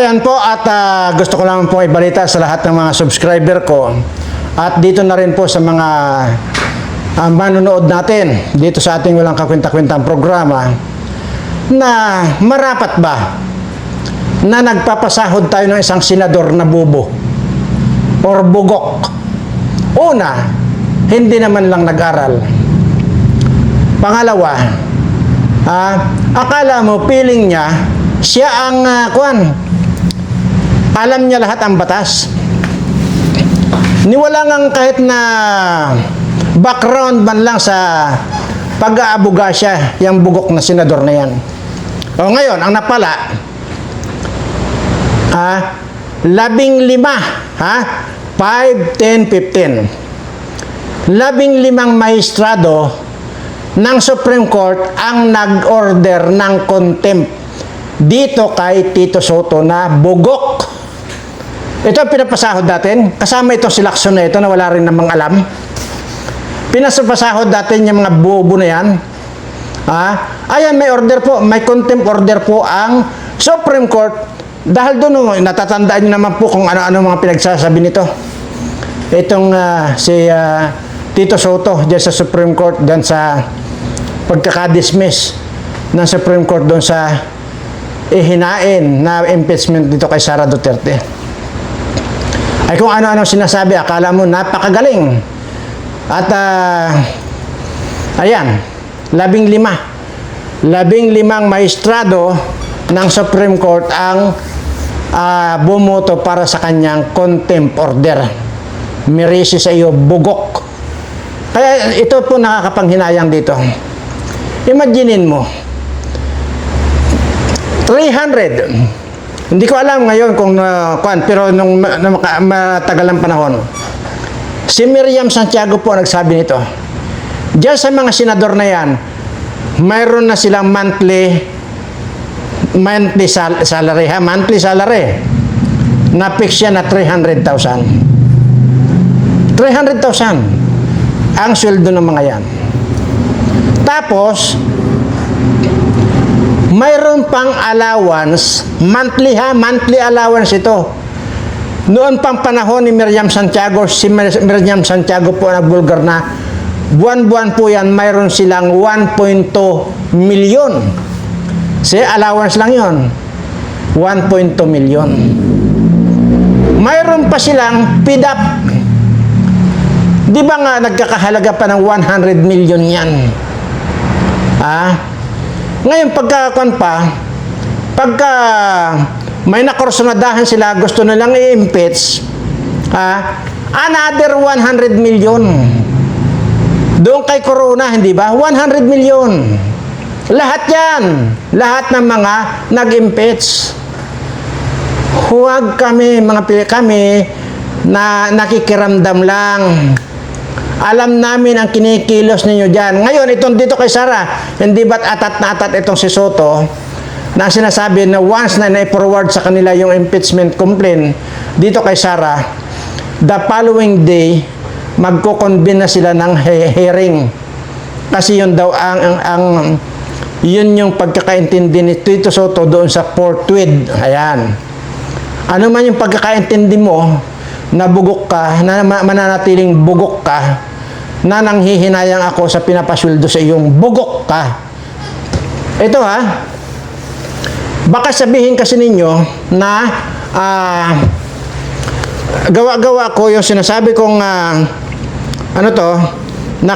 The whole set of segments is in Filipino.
Ayan po at gusto ko lang po ibalita sa lahat ng mga subscriber ko at dito na rin po sa mga manonood natin dito sa ating walang kakwenta-kwentang programa na marapat ba na nagpapasahod tayo ng isang senador na bubo or bugok. Una, hindi naman lang nag-aral. Pangalawa, akala mo feeling niya siya ang alam niya lahat ang batas. Niwala ngang kahit na background man lang sa pag-aabuga siya, yung bugok na senador na yan. O ngayon, ang napala, 15, 5, 10, 15. 15 maestrado ng Supreme Court ang nag-order ng contempt dito kay Tito Soto na bugok. Ito ang pinapasahod natin. Kasama itong si Lacson na ito na wala rin namang alam. Pinapasahod natin yung mga bobo na yan. Ayan, may order po, may contempt order po ang Supreme Court. Dahil doon, natatandaan nyo naman po kung ano-ano mga pinagsasabi nito. Itong si Tito Soto dyan sa Supreme Court, dyan sa pagkakadismiss ng Supreme Court doon sa ihinain na impeachment dito kay Sara Duterte. Ay kung ano-ano sinasabi, akala mo napakagaling. At ayan, 15 maestrado ng Supreme Court ang bumoto para sa kanyang contempt order. Mirisi sa iyo, bugok. Kaya ito po nakakapanghinayang dito. Imaginin mo, 300. Hindi ko alam ngayon kung pero nung matagalang panahon, si Miriam Santiago po nagsabi nito. Diyan sa mga senador na yan, mayroon na silang monthly salary, monthly salary. Na-fix yan na 300,000. 300,000 ang sweldo ng mga yan. Tapos, mayroon pang allowance, monthly allowance ito. Noon pang panahon ni Miriam Santiago, si Miriam Santiago po nagbulgar na, buwan-buwan po yan, mayroon silang 1.2 million. Allowance lang yon, 1.2 million. Mayroon pa silang PDAP. Di ba nga nagkakahalaga pa ng 100 million yan? Ngayon, pagka may nakursunadahan sila, gusto nilang i-impeach, another 100 million. Doon kay Corona, hindi ba? 100 million. Lahat yan. Lahat ng mga nag-impeach. Huwag kami, kami, na nakikiramdam lang. Alam namin ang kinikilos ninyo dyan. Ngayon, itong dito kay Sara, hindi ba't atat na atat itong si Soto na sinasabi na once na na-forward sa kanila yung impeachment complaint dito kay Sara, the following day, magko-convene na sila ng hearing. Kasi yun daw yun yung pagkakaintindi ni Tito Soto doon sa forthwith. Ayan. Ano man yung pagkakaintindi mo, na bugok ka, na mananatiling bugok ka, na nanghihinayang ako sa pinapasweldo sa iyong bugok ka. Ito baka sabihin kasi ninyo na gawa-gawa ko yung sinasabi kong na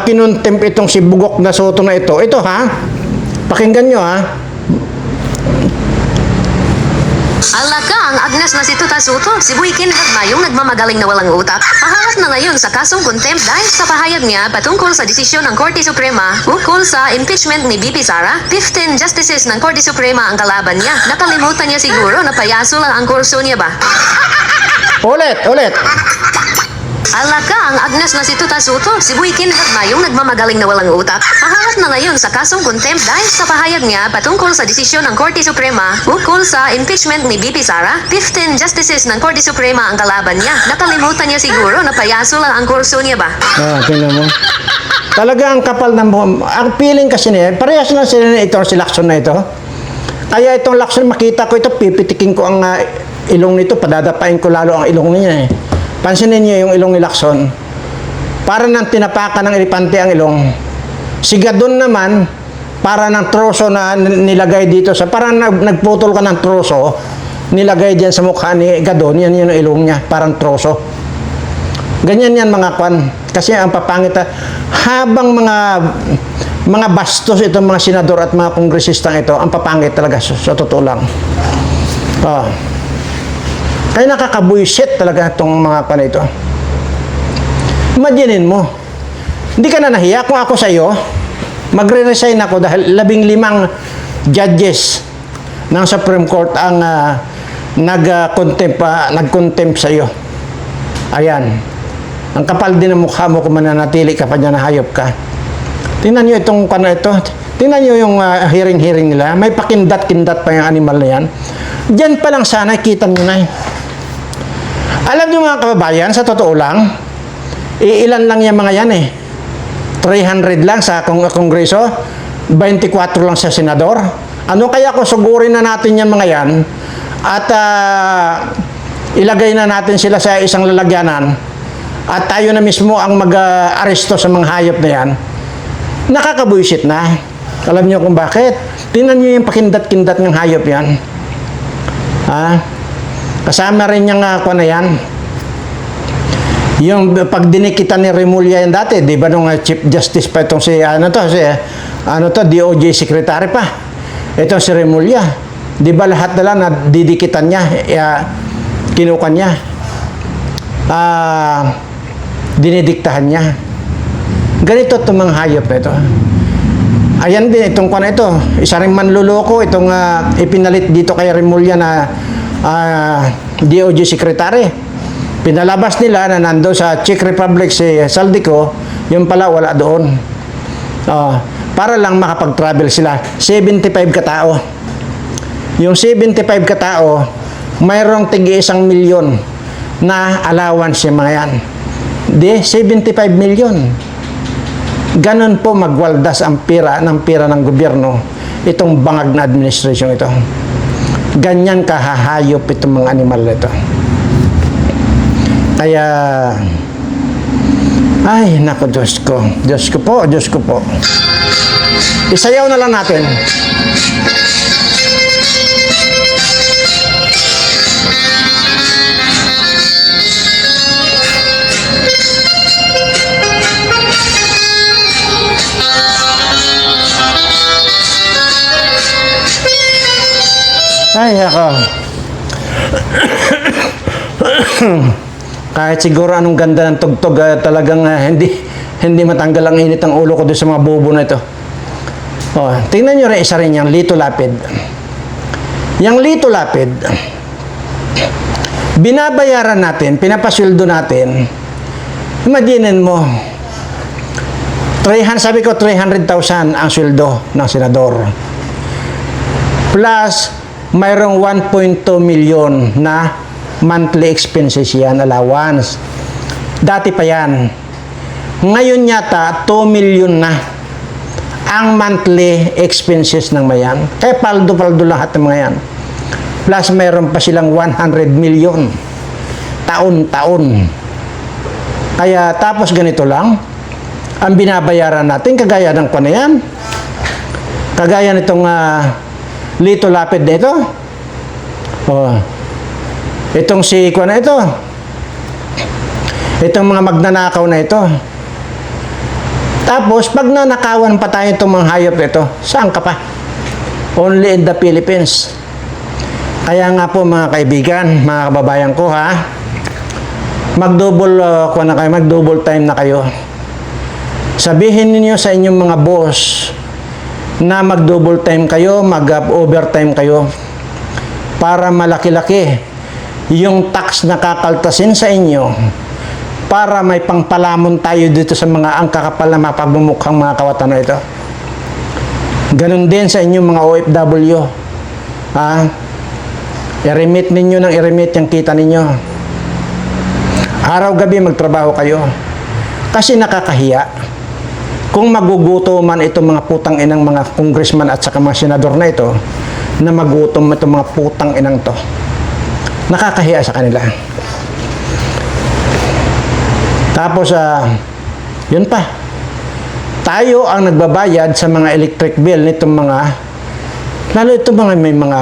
kinontempt itong si bugok na Soto na ito. Ito pakinggan nyo Alaka ang Agnes na si Tuta Soto, si Buikin Hagmayong nagmamagaling na walang utak. Paharap na ngayon sa kasong contempt dahil sa pahayag niya patungkol sa desisyon ng Korte Suprema ukol sa impeachment ni BP Sara. 15 justices ng Korte Suprema ang kalaban niya. Nakalimutan niya siguro na payaso lang ang kurso niya ba? Ulit. Alaka ang Agnes na si Tuta Soto, si Buikin Hagmayong nagmamagaling na walang utak. Paharap na ngayon sa kasong contempt dahil sa pahayag niya patungkol sa desisyon ng Korte Suprema ukol sa impeachment ni BP Sara. 15 justices ng Korte Suprema ang kalaban niya. Nakalimutan niya siguro na payaso lang ang kurso niya ba? Tingnan mo. Talaga ang kapal ng ang feeling kasi niya, parehas na sila ito si Lacson na ito. Kaya itong Lacson, makita ko ito, pipitikin ko ang ilong nito, padadapain ko lalo ang ilong niya eh. Pansinin niyo yung ilong ni Lacson. Para nang tinapakan ng elepante ang ilong. Si Gadon naman, para ng troso na nilagay dito sa, parang nagputol ka ng troso, nilagay diyan sa mukha ni Gadon, yan yung ilong niya, parang troso. Ganyan yan mga kwan. Kasi ang papangit, habang mga bastos itong mga senador at mga kongresistang ito, ang papangit talaga sa totoo lang. Oh. Kaya nakakabuisit talaga itong mga kwan ito. Imaginin mo, hindi ka na nahiya kung ako sa iyo, magre-resign ako dahil 15 judges ng Supreme Court ang nag-contempt sa iyo. Ayan. Ang kapal din ng mukha mo kung mananatili ka pa dyan na hayop ka. Tingnan nyo itong ito. Tingnan nyo yung hearing nila. May pakindat-kindat pa yung animal na yan. Diyan pa lang sana, kita nyo na. Alam nyo mga kababayan, sa totoo lang, ilan lang yung mga yan eh. 300 lang sa kongreso, 24 lang sa senador. Ano kaya kung sugurin na natin yung mga yan at ilagay na natin sila sa isang lalagyanan at tayo na mismo ang mag-aresto sa mga hayop na yan, nakakabuisit na. Alam niyo kung bakit? Tingnan niyo yung pakindat-kindat ng hayop yan. Kasama rin yung na yan. Yung pagdinikitan ni Remulla yan dati, di ba nung Chief Justice pa itong si DOJ Secretary pa. Itong si Remulla. Di ba lahat na lang na didikitan niya, kinukan niya. Dinidiktahan niya. Ganito itong mga hayop na ito. Ayan din, itong kwan ito. Isa rin manluloko, itong ipinalit dito kay Remulla na DOJ Secretary. Pinalabas nila na nando sa Czech Republic si Saldico, yung pala wala doon. Para lang makapag-travel sila. 75 katao. Yung 75 katao, mayroong tig 1 milyon na allowance yung mga yan. 75 milyon. Ganon po magwaldas ang pira ng gobyerno itong bangag na administrasyon ito. Ganyan kahahayop itong mga animal na ito. Kaya, ay, naku, Diyos ko. Diyos ko po, Diyos ko po. Isayaw na lang natin. Ay, ako. Kahit siguro anong ganda ng tugtog, talagang hindi matanggal ang init ng ulo ko doon sa mga bobo na ito. Tingnan nyo rin, isa rin yung Lito Lapid. Yung Lito Lapid, binabayaran natin, pinapasweldo natin, imaginin mo, sabi ko 300,000 ang sweldo ng senador. Plus, mayroong 1.2 million na monthly expenses yan, allowance. Dati pa yan. Ngayon yata, 2 million na ang monthly expenses ng mayan. Kaya paldo-paldo lahat ng mga yan. Plus, mayroon pa silang 100 million. Taon-taon. Kaya tapos ganito lang, ang binabayaran natin, kagaya ng kung yan. Kagaya nitong Lito Lapid na ito. Itong si Kwan na ito. Itong mga magnanakaw na ito. Tapos, pag nanakawan pa tayo itong mga hayop na ito, saan ka pa? Only in the Philippines. Kaya nga po mga kaibigan, mga kababayan ko mag-double time na kayo. Sabihin niyo sa inyong mga boss na mag-double time kayo, mag-overtime kayo para malaki-laki yung tax na kakaltasin sa inyo para may pangpalamon tayo dito sa mga angkakapal na mapagmumukhang mga kawatan ito. Ganon din sa inyong mga OFW. I-remit ninyo ng i-remit yung kita ninyo. Araw-gabi magtrabaho kayo. Kasi nakakahiya. Kung maguguto man itong mga putang inang mga congressman at saka mga senador na ito, na magutom itong mga putang inang to. Nakakahiya sa kanila. Tapos, yun pa. Tayo ang nagbabayad sa mga electric bill nitong mga, lalo itong mga may mga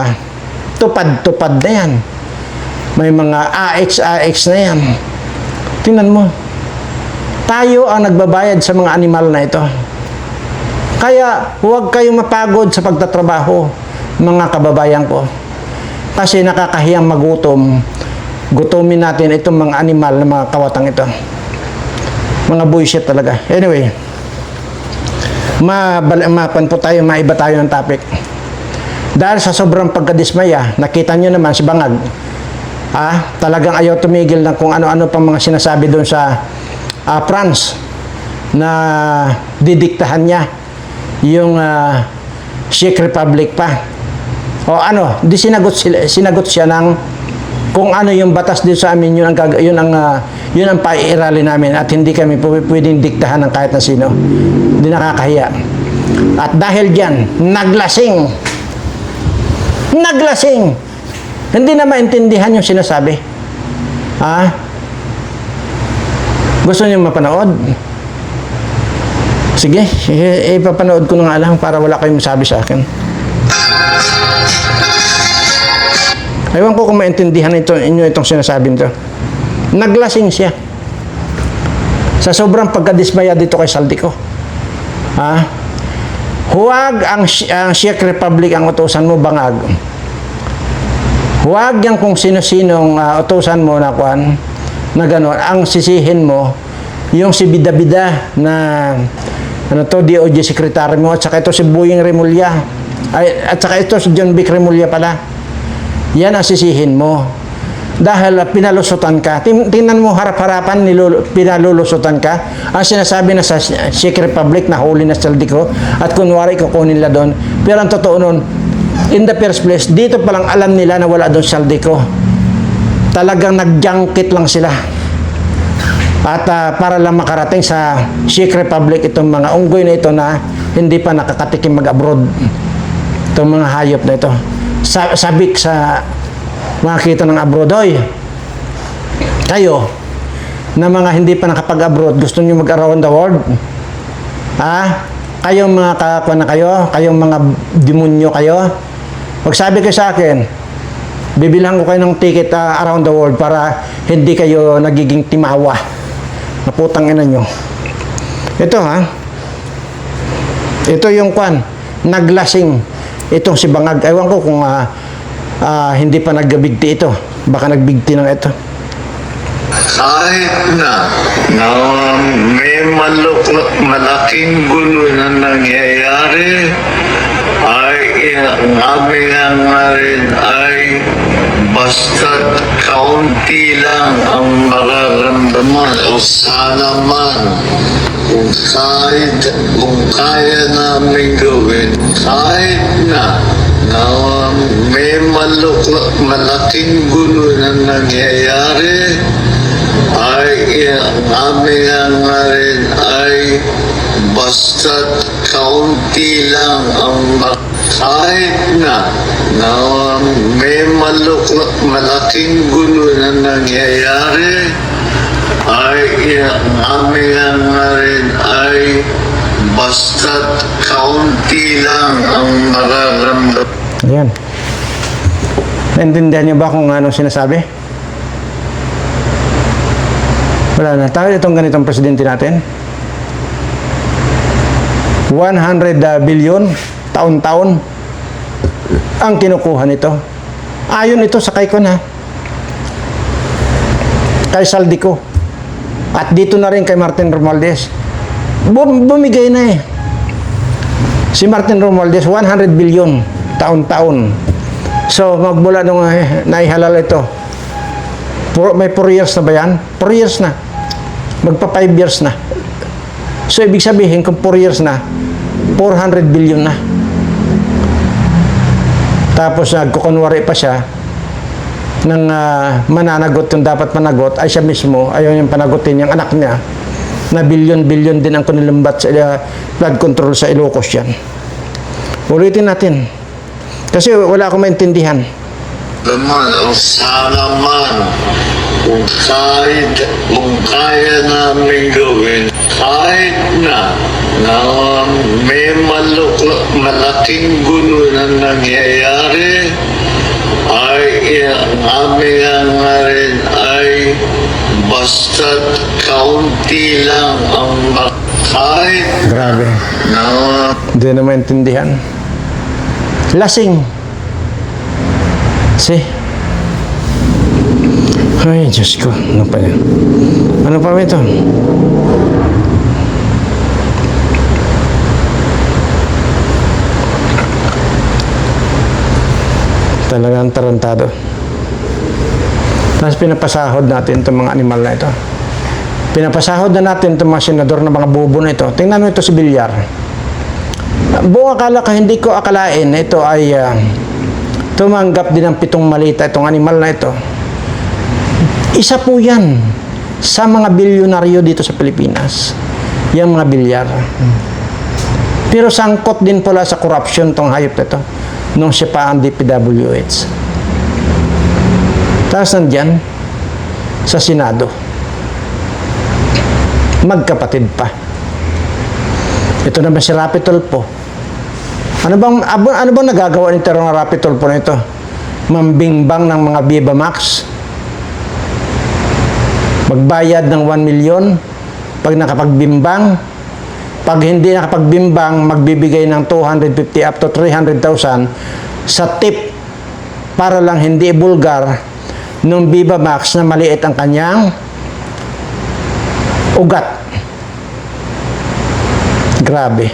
tupad-tupad na yan. May mga AX na yan. Tingnan mo. Tayo ang nagbabayad sa mga animal na ito. Kaya huwag kayong mapagod sa pagtatrabaho, mga kababayan ko. Kasi nakakahiyang magutom. Gutumin natin itong mga animal na mga kawatang ito. Mga bullshit talaga. Anyway, mapan po tayo, maiba tayo ng topic. Dahil sa sobrang pagkadismaya, nakita nyo naman si Bangag, talagang ayaw tumigil ng kung ano-ano pang mga sinasabi doon sa France na didiktahan niya yung Czech Republic pa. O ano, di sinagot siya ng kung ano yung batas din sa amin, yun ang paiirali namin at hindi kami pwedeng diktahan ng kahit na sino. Hindi nakakahiya. At dahil diyan, naglasing. Hindi na maintindihan yung sinasabi. Gusto niyo mapanood? Sige, ipapanood ko na nga lang para wala kayong masabi sa akin. Ewan ko kung maintindihan inyo itong sinasabi nito. Naglasing siya. Sa sobrang pagkadismaya dito kay Saldico. Huwag ang Czech Republic ang utusan mo, Bangag. Huwag yan kung sino-sinong utusan mo na kuan na gano'n. Ang sisihin mo, yung si Bida-Bida na DOJ Secretary mo, at saka ito si Boying Remulla, at saka ito si John Vic Remulla pala. Yan ang sisihin mo. Dahil pinalusutan ka. Tingnan mo harap-harapan, pinalulusutan ka. Ang sinasabi na sa Czech Republic na huli na Saldico at kunwari kukunin nila doon. Pero ang totoo nun, in the first place, dito palang alam nila na wala doon Saldico. Talagang nagjangkit lang sila. At para lang makarating sa Czech Republic itong mga unggoy na ito na hindi pa nakakatikim mag-abroad. Itong mga hayop na ito. Sabik sa makita ng abroad. Oy, kayo na mga hindi pa nakapag-abroad, gusto niyo mag-around the world? Kayong mga kakakwa na kayo, kayong mga demonyo kayo, magsabi kayo sa akin, bibilhan ko kayo ng ticket around the world para hindi kayo nagiging timawa. Naputang ina nyo. Ito ito yung kwan, naglasing. Itong si Bangag, ewan ko kung hindi pa nagbigti ito. Baka nagbigti ng ito. Kahit na may malaking gulo na nangyayari, ay aming nga rin ay basta't kaunti lang ang mararamdaman o sana man kung kaya namin gawin kahit na may malaking gulo na nangyayari ay aming nga rin ay basta't kaunti lang ang kahit na may malaking gulo na nangyayari ay aming nga rin ay basta't kaunti lang ang mararamdaman. Ayan. Naintindihan niyo ba kung anong sinasabi? Wala na. Tayo itong ganitong presidente natin. 100 billion taon-taon ang kinukuha nito. Ayon ito sa kay Saldico. At dito na rin kay Martin Romualdez. Bumigay na eh. Si Martin Romualdez, 100 billion taon-taon. So, magmula nung naihalal ito, may 4 years na ba yan? 4 years na. Magpa 5 years na. So, ibig sabihin, kung 4 years na, 400 billion na. Tapos, nagkukunwari pa siya ng mananagot yung dapat managot, ay siya mismo, ayaw niyang panagutin yung anak niya, na bilyon-bilyon din ang kunilimbat sa flood control sa Ilocos yan. Ulitin natin. Kasi wala akong maintindihan. naman, sana man, kung kaya namin gawin, kahit na may malaking gulo na nangyayari, ay ang aming nga rin ay basta't kaunti lang ang kahit Grabe. na Hindi na maintindihan. Lasing. See? Ay, Diyos ko. Ano pa yan? Ano pa ba ito? Talagang tarantado. Tapos pinapasahod natin itong mga animal na ito. Pinapasahod na natin itong mga senador na mga bubo na ito. Tingnan mo ito si Villar. Buong akala ka, hindi ko akalain na ito ay tumanggap din ng 7 malita itong animal na ito. Isa po yan sa mga bilyonaryo dito sa Pilipinas. Yung mga Villar. Pero sangkot din pala sa corruption itong hayop na ito nung siya pa ang DPWH. Tapos nandyan sa Senado. Magkapatid pa. Ito naman si Rapi Tulfo. Ano bang nagagawa ni Terong Rapi Tulfo na ito? Mambingbang ng mga Viva Max. Magbayad ng 1 million pag nakapagbimbang. Pag hindi nakapagbimbang, magbibigay ng 250 up to 300,000 sa tip para lang hindi bulgar ng Viva Max na maliit ang kanyang ugat. Grabe.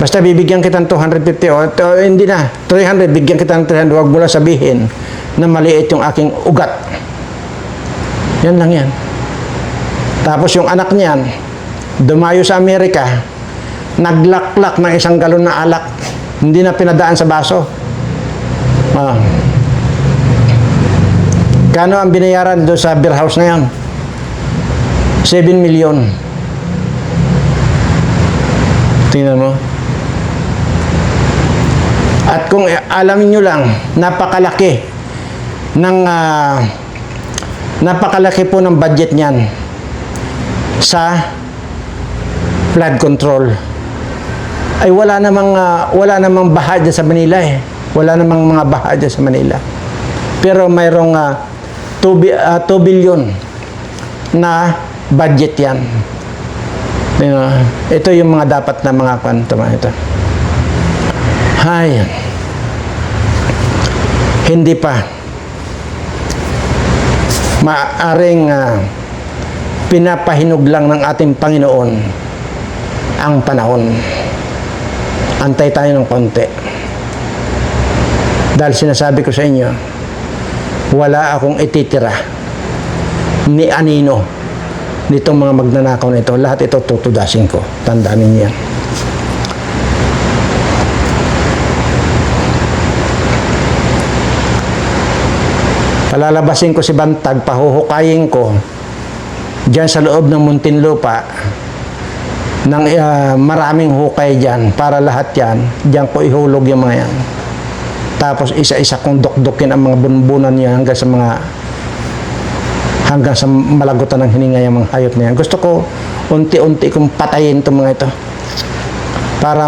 Basta bibigyan kita ng 250 o hindi na, 300, bigyan kita ng 300, huwag mo lang sabihin na maliit yung aking ugat. Yan lang yan. Tapos yung anak niyan, dumayo sa Amerika, naglaklak ng 1 galon na alak. Hindi na pinadaan sa baso. Kano ang binayaran doon sa beer house na yan? 7 million. Tingnan mo. At kung alamin nyo lang, napakalaki po ng budget niyan sa flood control. Ay wala namang baha dyan sa Manila eh. Wala namang mga baha dyan sa Manila. Pero mayroong 2 billion na budget yan. Ito yung mga dapat na mga kwento ito. Hay. Hindi pa maaring pinapahinog lang ng ating Panginoon ang panahon. Antay tayo ng konti. Dahil sinasabi ko sa inyo, wala akong ititira ni anino nitong mga magnanakaw na ito. Lahat ito tutudasin ko. Tandaan ninyo yan. Palalabasin ko si Bantag, pahuhukayin ko dyan sa loob ng Muntinlupa ng maraming hukay dyan para lahat yan, dyan ko ihulog yung mga yan. Tapos isa-isa kong dukdukin ang mga bunbunan niya hanggang sa malagutan ng hininga yung mga hayop na yan. Gusto ko unti-unti kong patayin itong mga ito para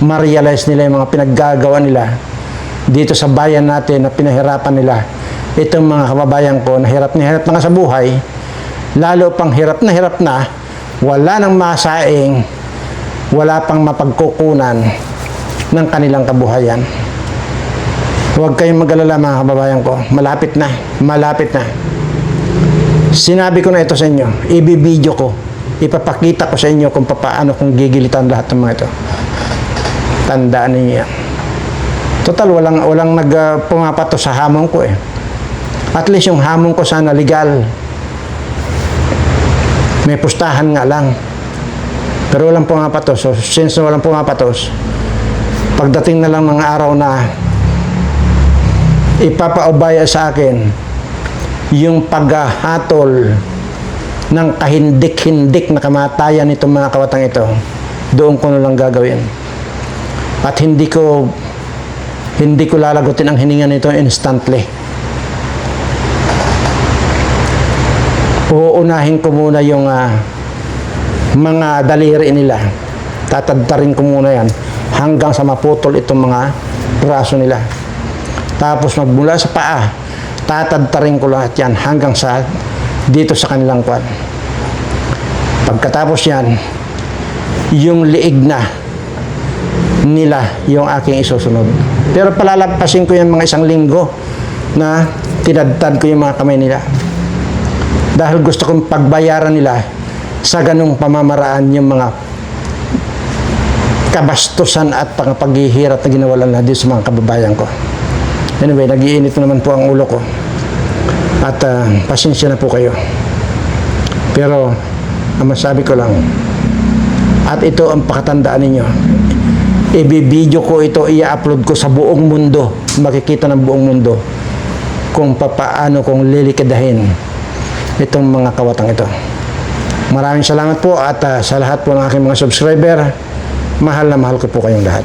ma-realize nila yung mga pinaggagawa nila dito sa bayan natin na pinahirapan nila. Itong mga kababayan ko na hirap na nga sa buhay, lalo pang hirap na, wala nang masaing, wala pang mapagkukunan ng kanilang kabuhayan. Huwag kayong mag-alala mga kababayan ko, malapit na. Sinabi ko na ito sa inyo, ibibideo ko, ipapakita ko sa inyo kung paano kung gigilitan lahat ng mga ito. Tandaan niyo yan. Total, walang pumapato sa hamon ko eh. At least yung hamon ko sana legal. May pustahan nga lang. Pero walang pumapatos. So, since walang pumapatos, pagdating na lang ng araw na ipapaubaya sa akin yung paghahatol ng kahindik-hindik na kamatayan nitong mga kawatang ito, doon ko na lang gagawin. At hindi ko Hindi ko lalagutin ang hininga nito instantly. Uunahin ko muna yung mga daliri nila. Tatadtarin ko muna yan hanggang sa maputol itong mga braso nila. Tapos magmula sa paa, tatadtarin ko lahat yan hanggang sa dito sa kanilang kwan. Pagkatapos yan, yung liig na nila yung aking isusunod. Pero palalampasin ko yan mga 1 linggo na tinadtad ko yung mga kamay nila. Dahil gusto kong pagbayaran nila sa ganung pamamaraan yung mga kabastusan at paghihirap na ginawa nila dito sa mga kababayan ko. Anyway, nag-iinit naman po ang ulo ko. At pasensya na po kayo. Pero, ang masabi ko lang, at ito ang pakatandaan ninyo, i-video ko ito, i-upload ko sa buong mundo, makikita ng buong mundo kung papaano kong lilikadahin itong mga kawatang ito. Maraming salamat po at sa lahat po ng aking mga subscriber, mahal na mahal ko po kayong lahat.